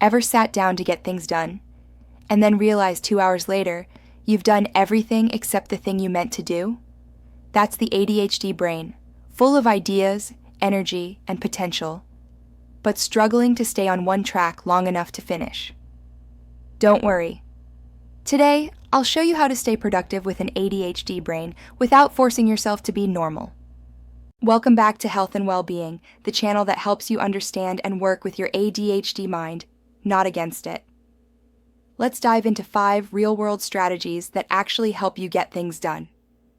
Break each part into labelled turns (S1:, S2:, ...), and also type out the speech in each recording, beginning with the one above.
S1: Ever sat down to get things done, and then realized 2 hours later you've done everything except the thing you meant to do? That's the ADHD brain, full of ideas, energy, and potential, but struggling to stay on one track long enough to finish. Don't worry. Today, I'll show you how to stay productive with an ADHD brain without forcing yourself to be normal. Welcome back to Health and Wellbeing, the channel that helps you understand and work with your ADHD mind, not against it. Let's dive into 5 real-world strategies that actually help you get things done.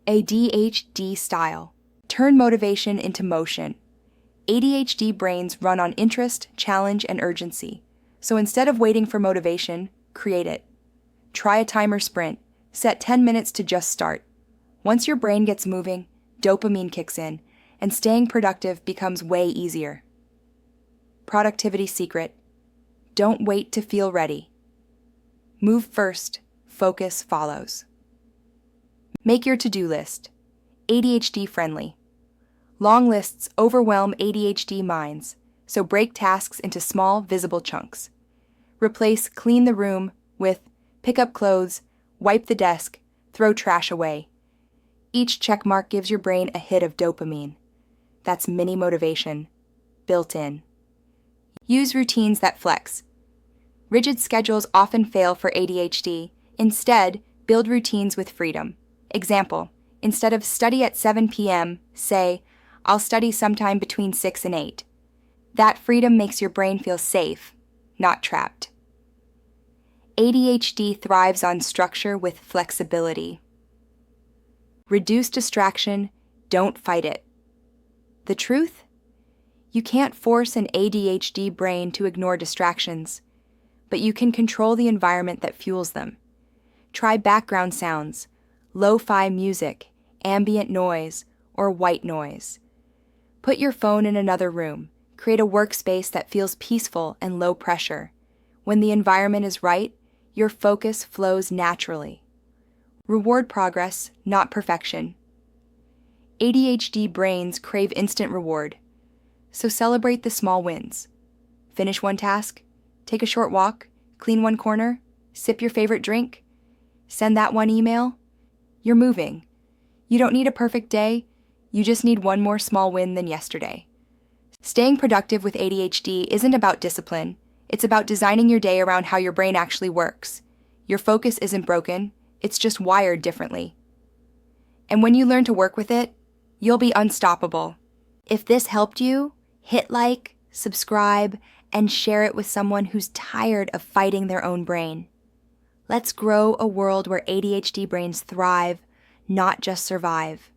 S1: ADHD style. Turn motivation into motion. ADHD brains run on interest, challenge, and urgency. So instead of waiting for motivation, create it. Try a timer sprint. Set 10 minutes to just start. Once your brain gets moving, dopamine kicks in, and staying productive becomes way easier. Productivity secret. Don't wait to feel ready. Move first, focus follows. Make your to-do list. ADHD-friendly. Long lists overwhelm ADHD minds, so break tasks into small, visible chunks. Replace clean the room with pick up clothes, wipe the desk, throw trash away. Each checkmark gives your brain a hit of dopamine. That's mini motivation, built in. Use routines that flex. Rigid schedules often fail for ADHD. Instead, build routines with freedom. Example, instead of study at 7 p.m., say, I'll study sometime between 6 and 8. That freedom makes your brain feel safe, not trapped. ADHD thrives on structure with flexibility. Reduce distraction, don't fight it. The truth? You can't force an ADHD brain to ignore distractions, but you can control the environment that fuels them. Try background sounds, lo-fi music, ambient noise, or white noise. Put your phone in another room. Create a workspace that feels peaceful and low pressure. When the environment is right, your focus flows naturally. Reward progress, not perfection. ADHD brains crave instant reward, so celebrate the small wins. Finish one task, take a short walk, clean one corner, sip your favorite drink, send that one email. You're moving. You don't need a perfect day, you just need one more small win than yesterday. Staying productive with ADHD isn't about discipline. It's about designing your day around how your brain actually works. Your focus isn't broken, it's just wired differently. And when you learn to work with it, you'll be unstoppable. If this helped you, hit like, subscribe, and share it with someone who's tired of fighting their own brain. Let's grow a world where ADHD brains thrive, not just survive.